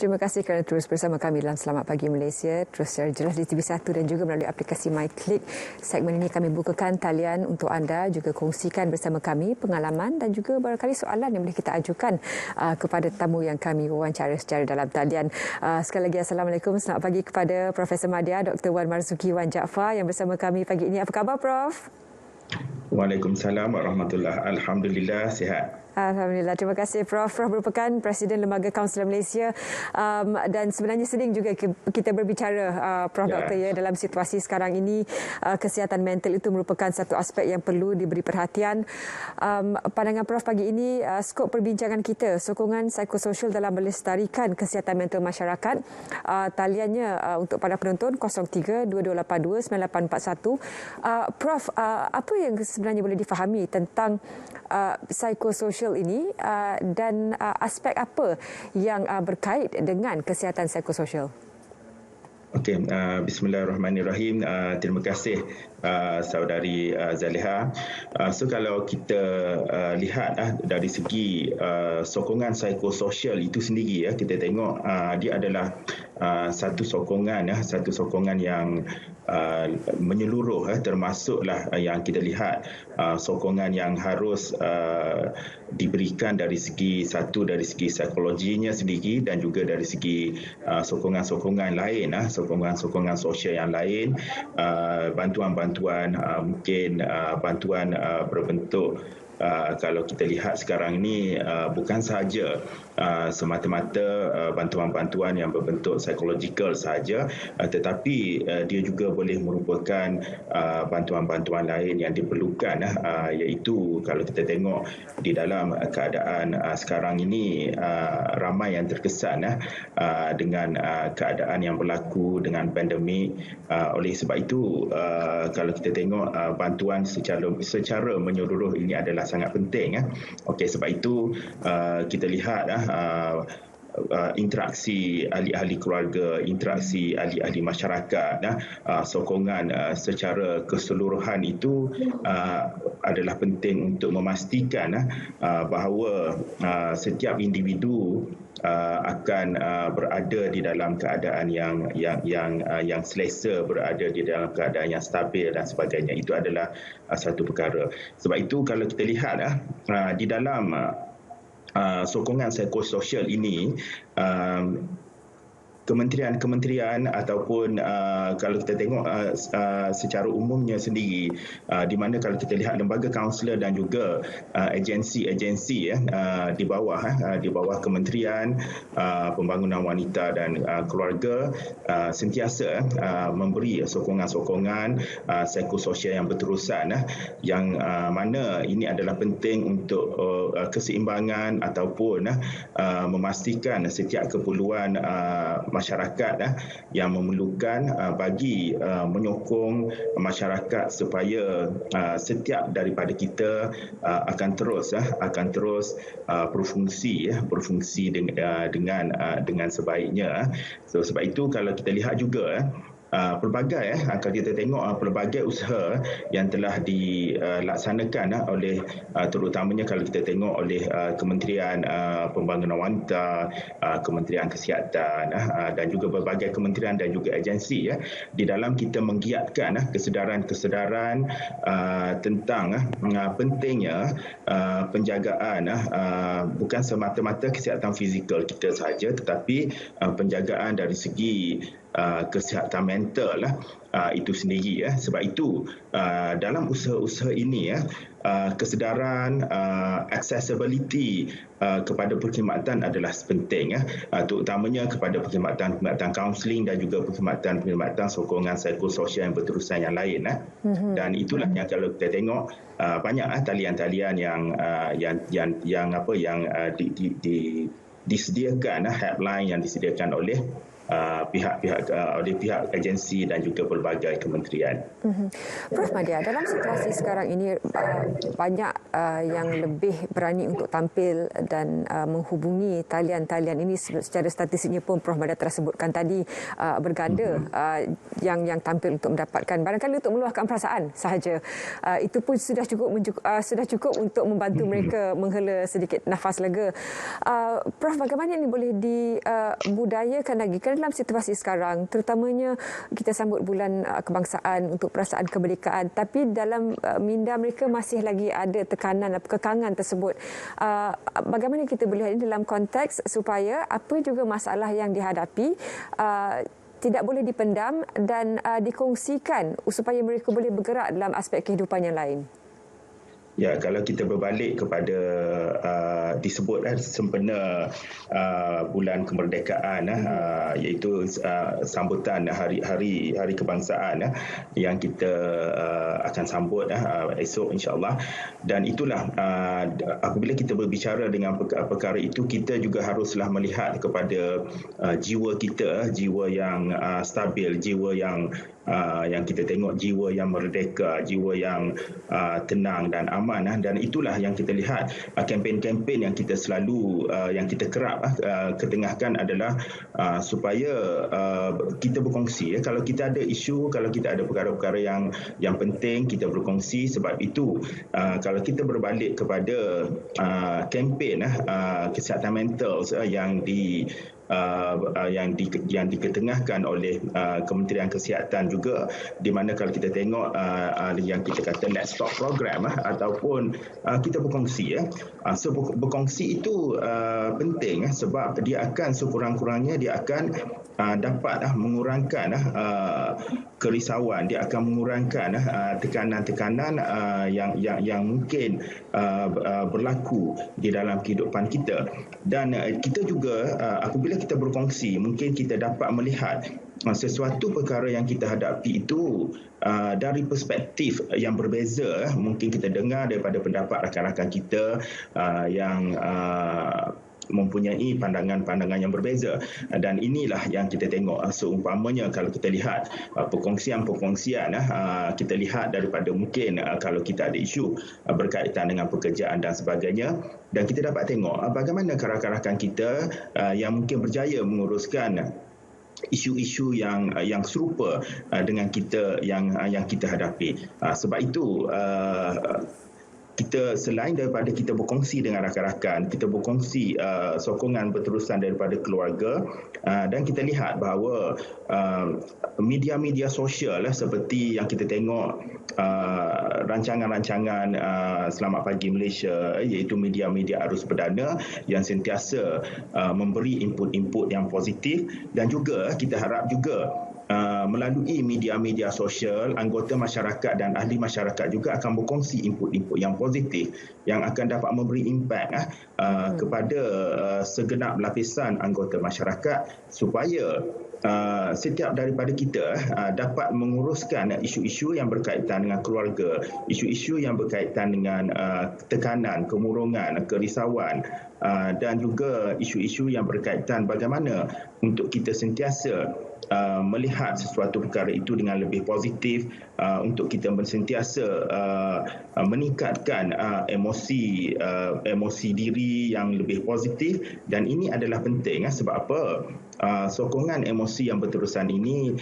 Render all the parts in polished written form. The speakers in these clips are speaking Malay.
Terima kasih kerana terus bersama kami dalam Selamat Pagi Malaysia, terus secara jelas di TV1 dan juga melalui aplikasi MyClick. Segmen ini kami bukakan talian untuk anda, juga kongsikan bersama kami pengalaman dan juga barangkali soalan yang boleh kita ajukan kepada tamu yang kami wawancara secara dalam talian. Sekali lagi Assalamualaikum, selamat pagi kepada Profesor Madya, Dr. Wan Marzuki Wan Jaafar yang bersama kami pagi ini. Apa khabar Prof? Waalaikumsalam warahmatullahi. Alhamdulillah sihat. Alhamdulillah. Terima kasih Prof. Prof merupakan Presiden Lembaga Kaunseler Malaysia dan sebenarnya sering juga kita berbicara Prof Dr. ya, dalam situasi sekarang ini kesihatan mental itu merupakan satu aspek yang perlu diberi perhatian. Pandangan Prof pagi ini, skop perbincangan kita, sokongan psikososial dalam melestarikan kesihatan mental masyarakat. Taliannya untuk para penonton 03-2282-9841. Prof, apa yang sebenarnya boleh difahami tentang psikososial ini dan aspek apa yang berkait dengan kesihatan psikososial? Okey, bismillahirrahmanirrahim. Terima kasih saudari Zaliha. So kalau kita lihat dari segi sokongan psikososial itu sendiri, kita tengok dia adalah satu sokongan yang menyeluruh, termasuklah yang kita lihat sokongan yang harus diberikan dari segi psikologinya sendiri dan juga dari segi sokongan-sokongan lain, sokongan-sokongan sosial yang lain, bantuan-bantuan, mungkin bantuan berbentuk kalau kita lihat sekarang ini bukan sahaja semata-mata bantuan-bantuan yang berbentuk psikologikal sahaja, tetapi dia juga boleh merupakan bantuan-bantuan lain yang diperlukan, iaitu kalau kita tengok di dalam keadaan sekarang ini ramai yang terkesan dengan keadaan yang berlaku dengan pandemik. Oleh sebab itu kalau kita tengok bantuan secara menyeluruh ini adalah sangat penting. Okey, sebab itu kita lihat interaksi ahli-ahli keluarga, interaksi ahli-ahli masyarakat, sokongan secara keseluruhan itu adalah penting untuk memastikan bahawa setiap individu akan berada di dalam keadaan yang selesa, berada di dalam keadaan yang stabil dan sebagainya. Itu adalah satu perkara. Sebab itu kalau kita lihat di dalam sokongan psikososial ini, kementerian ataupun kalau kita tengok secara umumnya sendiri, di mana kalau kita lihat lembaga kaunselor dan juga agensi-agensi di bawah Kementerian Pembangunan Wanita dan Keluarga sentiasa memberi sokongan-sokongan psikososial yang berterusan, yang mana ini adalah penting untuk keseimbangan ataupun memastikan setiap keperluan masyarakat yang memerlukan, bagi menyokong masyarakat supaya setiap daripada kita akan terus berfungsi dengan sebaiknya. So sebab itu kalau kita lihat juga pelbagai kalau kita tengok pelbagai usaha yang telah dilaksanakan oleh terutamanya kalau kita tengok oleh Kementerian Pembangunan Wanita, Kementerian Kesihatan dan juga berbagai kementerian dan juga agensi di dalam kita menggiatkan kesedaran tentang pentingnya penjagaan bukan semata-mata kesihatan fizikal kita sahaja, tetapi penjagaan dari segi kesihatan mental itu sendiri. Sebab itu dalam usaha-usaha ini kesedaran, accessibility kepada perkhidmatan adalah penting, terutamanya kepada perkhidmatan kaunseling dan juga perkhidmatan sokongan psikososial yang berterusan yang lain. Dan itulah yang kalau kita tengok banyak talian-talian yang disediakan, helpline yang disediakan oleh oleh pihak agensi dan juga pelbagai kementerian. Prof Madya, dalam situasi sekarang ini banyak yang lebih berani untuk tampil dan menghubungi talian-talian ini. Secara statistiknya pun Prof Madya telah sebutkan tadi berganda yang tampil untuk mendapatkan barangkali untuk meluahkan perasaan sahaja. Itu pun sudah cukup untuk membantu mereka menghela sedikit nafas lega. Prof, bagaimana ini boleh dibudayakan lagi? Kerana dalam situasi sekarang, terutamanya kita sambut bulan kebangsaan untuk perasaan kemerdekaan, tapi dalam minda mereka masih lagi ada tekanan, kekangan tersebut. Bagaimana kita boleh ini dalam konteks supaya apa juga masalah yang dihadapi tidak boleh dipendam dan dikongsikan supaya mereka boleh bergerak dalam aspek kehidupan yang lain? Ya, kalau kita berbalik kepada disebut sempena bulan kemerdekaan, iaitu sambutan hari kebangsaan yang kita akan sambut esok insya-Allah. Dan itulah apabila kita berbicara dengan perkara itu, kita juga haruslah melihat kepada jiwa kita, jiwa yang stabil, jiwa yang kita tengok, jiwa yang merdeka, jiwa yang tenang dan aman. Dan itulah yang kita lihat, kempen-kempen yang kita selalu yang kita kerap ketengahkan adalah supaya kita berkongsi. Kalau kita ada isu, kalau kita ada perkara-perkara yang penting, kita berkongsi. Sebab itu kalau kita berbalik kepada kempen kesihatan mental yang diketengahkan oleh Kementerian Kesihatan juga, di mana kalau kita tengok yang kita kata Let's Talk program ataupun kita berkongsi so berkongsi itu penting sebab dia akan sekurang-kurangnya dia akan dapat mengurangkan kerisauan, dia akan mengurangkan tekanan-tekanan yang mungkin berlaku di dalam kehidupan kita. Dan kita juga apabila kita berkongsi, mungkin kita dapat melihat sesuatu perkara yang kita hadapi itu dari perspektif yang berbeza. Mungkin kita dengar daripada pendapat rakan-rakan kita yang mempunyai pandangan-pandangan yang berbeza, dan inilah yang kita tengok. Seumpamanya kalau kita lihat perkongsian-perkongsian, kita lihat daripada mungkin kalau kita ada isu berkaitan dengan pekerjaan dan sebagainya, dan kita dapat tengok bagaimana rakan-rakan kita yang mungkin berjaya menguruskan isu-isu yang serupa dengan kita yang kita hadapi. Sebab itu kita selain daripada kita berkongsi dengan rakan-rakan, kita berkongsi sokongan berterusan daripada keluarga, dan kita lihat bahawa media-media sosial seperti yang kita tengok rancangan-rancangan Selamat Pagi Malaysia, iaitu media-media arus perdana yang sentiasa memberi input-input yang positif, dan juga kita harap juga melalui media-media sosial, anggota masyarakat dan ahli masyarakat juga akan berkongsi input-input yang positif yang akan dapat memberi impak kepada segenap lapisan anggota masyarakat, supaya setiap daripada kita dapat menguruskan isu-isu yang berkaitan dengan keluarga, isu-isu yang berkaitan dengan tekanan, kemurungan, kerisauan, dan juga isu-isu yang berkaitan bagaimana untuk kita sentiasa melihat sesuatu perkara itu dengan lebih positif, untuk kita sentiasa meningkatkan emosi diri yang lebih positif. Dan ini adalah penting sebab apa? Sokongan emosi yang berterusan ini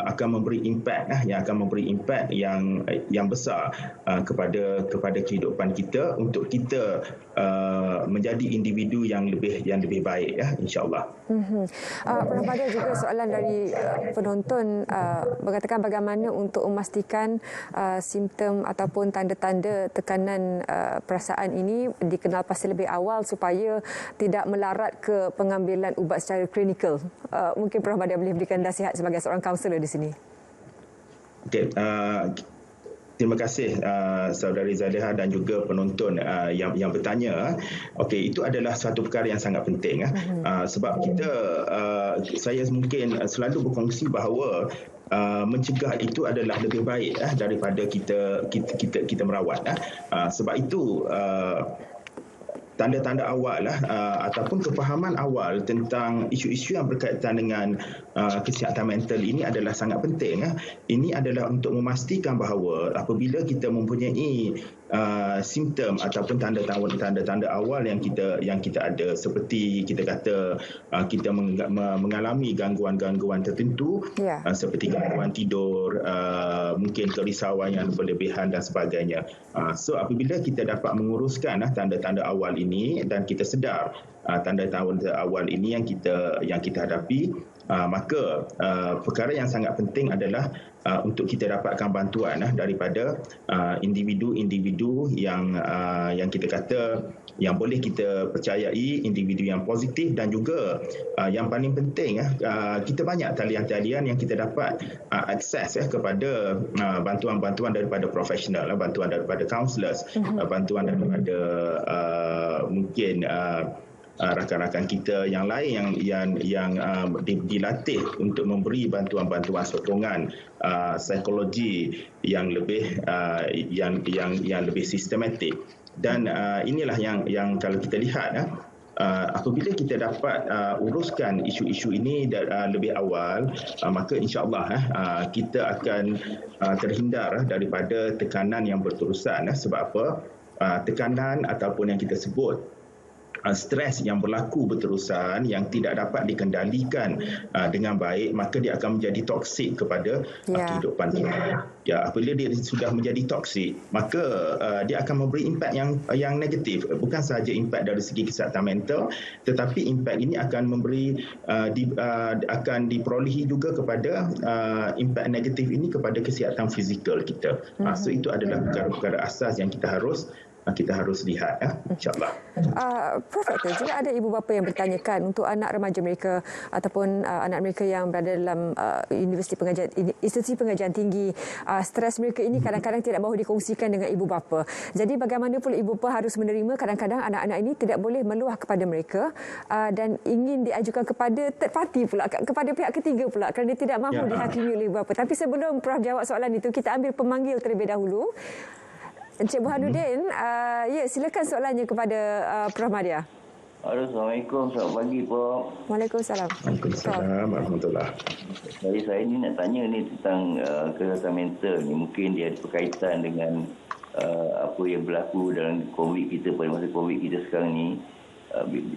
akan memberi impak yang besar kepada kehidupan kita, untuk kita menjadi individu yang lebih baik, insya-Allah. Prof Madya, juga soalan dari penonton mengatakan bagaimana untuk memastikan simptom ataupun tanda-tanda tekanan perasaan ini dikenal pasti lebih awal supaya tidak melarat ke pengambilan ubat secara klinikal. Mungkin Prof Madya boleh berikan nasihat sebagai seorang kaunselor di sini. Okey, terima kasih saudari Zaliha dan juga penonton yang bertanya. Okey, itu adalah satu perkara yang sangat penting sebab saya mungkin selalu berkongsi bahawa mencegah itu adalah lebih baik daripada kita merawat. Sebab itu tanda-tanda awal ataupun kefahaman awal tentang isu-isu yang berkaitan dengan kesihatan mental ini adalah sangat penting. Ini adalah untuk memastikan bahawa apabila kita mempunyai simptom ataupun tanda-tanda awal yang kita ada, seperti kita kata kita mengalami gangguan-gangguan tertentu, seperti gangguan tidur, mungkin kerisauan yang berlebihan dan sebagainya. So apabila kita dapat menguruskan tanda-tanda awal ini dan kita sedar tanda-tanda awal ini yang kita hadapi, maka perkara yang sangat penting adalah untuk kita dapatkan bantuan daripada individu-individu yang kita kata yang boleh kita percayai, individu yang positif, dan juga yang paling penting kita banyak talian-talian yang kita dapat akses kepada bantuan-bantuan daripada profesional, bantuan daripada counselors, bantuan daripada mungkin rakan-rakan kita yang lain yang dilatih untuk memberi bantuan-bantuan sokongan psikologi yang lebih sistematik. Dan inilah yang kalau kita lihat apabila kita dapat uruskan isu-isu ini lebih awal, maka insya-Allah kita akan terhindar daripada tekanan yang berterusan. Sebab apa? Tekanan ataupun yang kita sebut stres yang berlaku berterusan yang tidak dapat dikendalikan dengan baik, maka dia akan menjadi toksik kepada kehidupan kita. Apabila dia sudah menjadi toksik, maka dia akan memberi impak yang negatif, bukan sahaja impak dari segi kesihatan mental, tetapi impak ini akan akan diperolehi juga kepada impak negatif ini kepada kesihatan fizikal kita. So itu adalah perkara-perkara asas yang kita harus lihat, insya-Allah. Prof, jika ada ibu bapa yang bertanyakan untuk anak remaja mereka ataupun anak mereka yang berada dalam institusi pengajian tinggi, stres mereka ini kadang-kadang tidak mahu dikongsikan dengan ibu bapa. Jadi bagaimana pula ibu bapa harus menerima kadang-kadang anak-anak ini tidak boleh meluah kepada mereka dan ingin diajukan kepada third party pula, kepada pihak ketiga pula, kerana tidak mahu dihakimi oleh ibu bapa. Tapi sebelum Prof jawab soalan itu, kita ambil pemanggil terlebih dahulu. Encik Burhanuddin, silakan soalannya kepada Prof Madia. Assalamualaikum, selamat pagi Prof. Waalaikumsalam. Waalaikumsalam warahmatullahi. Jadi saya ni nak tanya ni tentang kesihatan mental ni, mungkin dia ada berkaitan dengan apa yang berlaku dalam COVID kita pada masa COVID kita sekarang ni.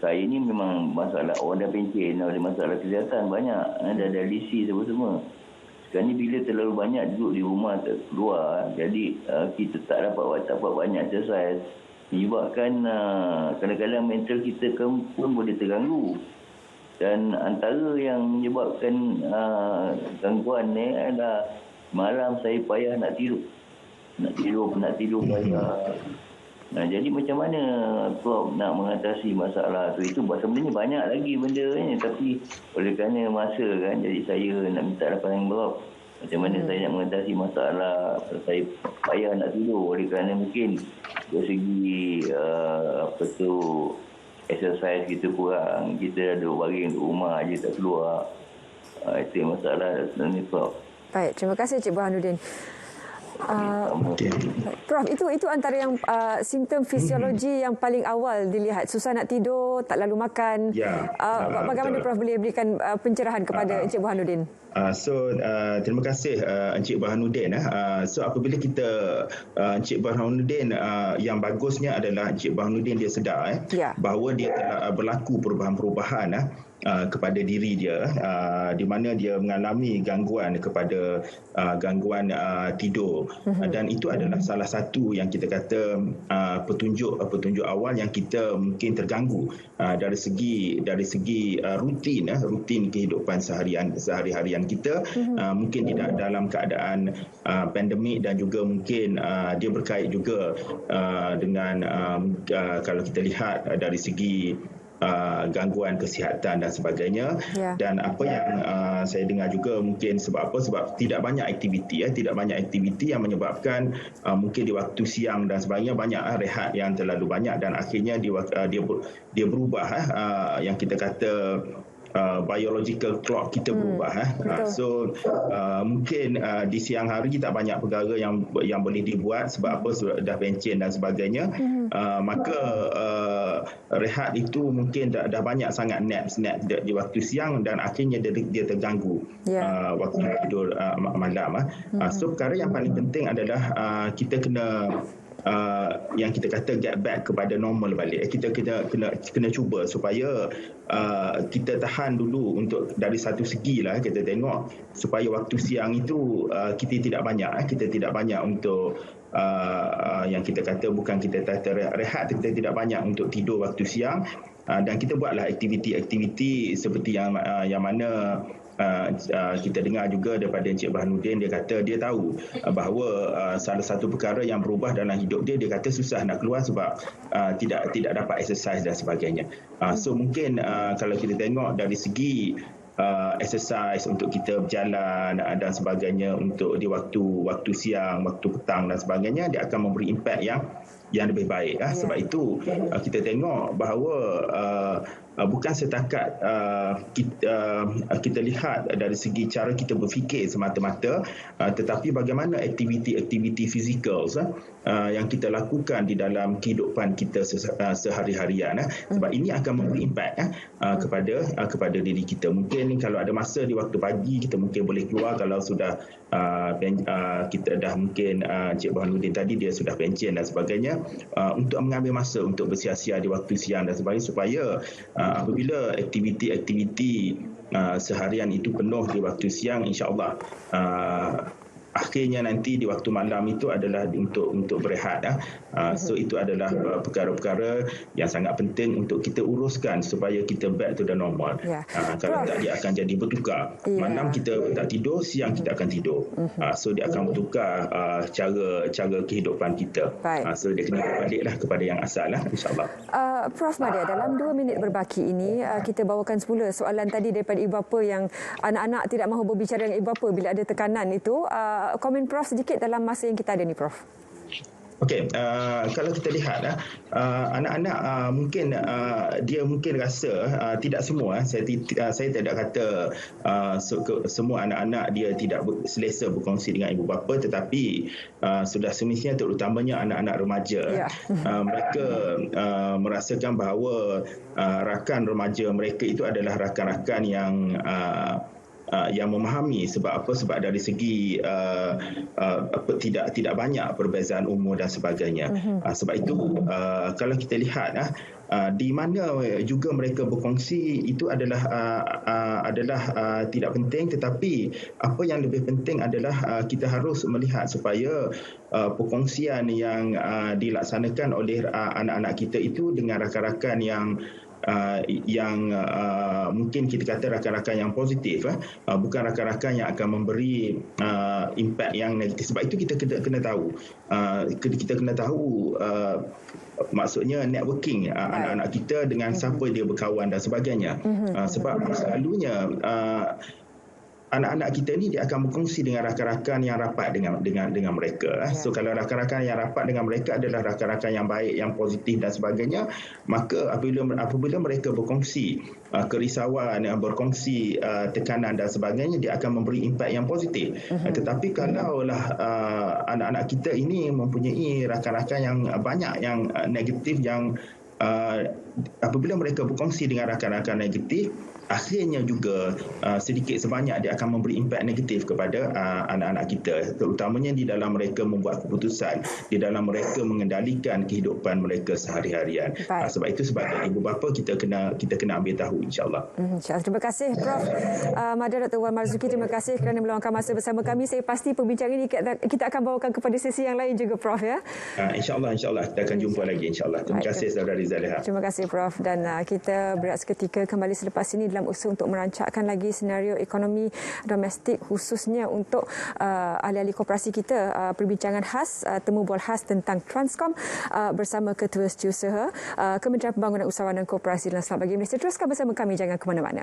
Saya ni memang masalah orang dah pencen, ada masalah kesihatan banyak, ada dialisi semua. Sekarang ni bila terlalu banyak duduk di rumah tak keluar, jadi kita tak dapat banyak exercise, menyebabkan kadang-kadang mental kita pun boleh terganggu. Dan antara yang menyebabkan gangguan ni adalah malam saya payah nak tidur payah. Jadi macam mana Prof nak mengatasi masalah tu? Itu sebenarnya banyak lagi benda ni, tapi oleh kerana masa kan, jadi saya nak minta laporan Prof. Macam mana saya nak mengatasi masalah saya payah nak tidur oleh kerana mungkin dari segi exercise kita kurang, kita duduk baring di rumah aja tak keluar. Itu masalah sebenarnya Prof. Baik, terima kasih Encik Burhanuddin. Prof, itu antara yang simptom fisiologi yang paling awal dilihat. Susah nak tidur, tak lalu makan. Bagaimana Prof boleh berikan pencerahan kepada Encik Burhanuddin? Terima kasih Encik Burhanuddin. So apabila kita Encik Burhanuddin, yang bagusnya adalah Encik Burhanuddin dia sedar bahawa dia telah berlaku perubahan-perubahan kepada diri dia, di mana dia mengalami gangguan kepada gangguan tidur, dan itu adalah salah satu yang kita kata petunjuk awal yang kita mungkin terganggu dari segi rutin kehidupan sehari-harian kita, mungkin tidak dalam keadaan pandemik, dan juga mungkin dia berkait juga dengan kalau kita lihat dari segi gangguan kesihatan dan sebagainya. Dan apa yang saya dengar juga mungkin sebab tidak banyak aktiviti yang menyebabkan mungkin di waktu siang dan sebagainya banyak rehat yang terlalu banyak, dan akhirnya dia berubah yang kita kata biological clock kita berubah. So mungkin di siang hari tak banyak perkara yang boleh dibuat sebab apa, sudah pencen dan sebagainya. Maka rehat itu mungkin dah banyak sangat nap di waktu siang dan akhirnya dia terganggu waktu tidur malam. So perkara yang paling penting adalah kita kena yang kita kata get back kepada normal balik. Kita kena cuba supaya kita tahan dulu untuk dari satu segi lah kita tengok supaya waktu siang itu kita tidak banyak untuk yang kita kata bukan kita rehat, kita tidak banyak untuk tidur waktu siang, dan kita buatlah aktiviti-aktiviti seperti yang mana kita dengar juga daripada Encik Burhanuddin. Dia kata dia tahu bahawa salah satu perkara yang berubah dalam hidup dia kata susah nak keluar sebab tidak dapat exercise dan sebagainya. So mungkin kalau kita tengok dari segi exercise untuk kita berjalan dan sebagainya untuk di waktu siang, waktu petang dan sebagainya, dia akan memberi impak yang lebih baik. Sebab itu kita tengok bahawa bukan setakat kita lihat dari segi cara kita berfikir semata-mata, tetapi bagaimana aktiviti-aktiviti fizikal yang kita lakukan di dalam kehidupan kita sehari-harian. Sebab ini akan memberi impak kepada diri kita. Mungkin kalau ada masa di waktu pagi, kita mungkin boleh keluar. Kalau sudah kita dah mungkin Encik Burhanuddin tadi dia sudah pencen dan sebagainya, untuk mengambil masa untuk bersia-sia di waktu siang dan sebagainya, supaya apabila aktiviti-aktiviti seharian itu penuh di waktu siang, insya-Allah akhirnya nanti di waktu malam itu adalah untuk berehat. So itu adalah perkara-perkara yang sangat penting untuk kita uruskan supaya kita back to the normal. Kalau tak, dia akan jadi bertukar. Malam kita tak tidur, siang kita akan tidur. So dia akan bertukar cara kehidupan kita. So dia kena baliklah kepada yang asal insya-Allah. Prof Madia, dalam 2 minit berbaki ini kita bawakan semula soalan tadi daripada ibu bapa yang anak-anak tidak mahu berbicara dengan ibu bapa bila ada tekanan itu. Komen Prof sedikit dalam masa yang kita ada ni, Prof. Okey, kalau kita lihat anak-anak mungkin dia mungkin rasa tidak semua, saya tidak kata semua anak-anak dia tidak selesa berkongsi dengan ibu bapa, tetapi sudah semestinya terutamanya anak-anak remaja mereka merasakan bahawa rakan remaja mereka itu adalah rakan-rakan yang memahami. Sebab apa? Sebab dari segi tidak banyak perbezaan umur dan sebagainya. Sebab itu kalau kita lihat di mana juga mereka berkongsi itu adalah tidak penting, tetapi apa yang lebih penting adalah kita harus melihat supaya perkongsian yang dilaksanakan oleh anak-anak kita itu dengan rakan-rakan yang mungkin kita kata rakan-rakan yang positif, bukan rakan-rakan yang akan memberi impak yang negatif. Sebab itu kita kena tahu maksudnya networking anak-anak kita dengan siapa dia berkawan dan sebagainya. Sebab selalunya anak-anak kita ni dia akan berkongsi dengan rakan-rakan yang rapat dengan mereka. So kalau rakan-rakan yang rapat dengan mereka adalah rakan-rakan yang baik, yang positif dan sebagainya, maka apabila mereka berkongsi kerisauan, berkongsi tekanan dan sebagainya, dia akan memberi impak yang positif. Tetapi kalaulah anak-anak kita ini mempunyai rakan-rakan yang banyak yang negatif, yang apabila mereka berkongsi dengan rakan-rakan negatif, akhirnya juga sedikit sebanyak dia akan memberi impak negatif kepada anak-anak kita, terutamanya di dalam mereka membuat keputusan, di dalam mereka mengendalikan kehidupan mereka sehari-harian. Sebab itu sebagai ibu bapa kita kena ambil tahu, insya-Allah. InsyaAllah. Terima kasih Prof Madia Dr. Wan Marzuki, terima kasih kerana meluangkan masa bersama kami. Saya pasti perbincangan ini kita akan bawakan kepada sesi yang lain juga, Prof, ya. InsyaAllah kita akan jumpa lagi, insya-Allah. Terima kasih Saudari Zaliha. Terima kasih Prof, dan kita berehat seketika kembali selepas ini dalam usaha untuk merancangkan lagi senario ekonomi domestik, khususnya untuk ahli-ahli koperasi kita. Perbincangan khas, temu bual khas tentang Transcom bersama Ketua Setiausaha Kementerian Pembangunan Usahawan dan Koperasi dan Selamat Bagi Malaysia. Teruskan bersama kami, jangan ke mana-mana.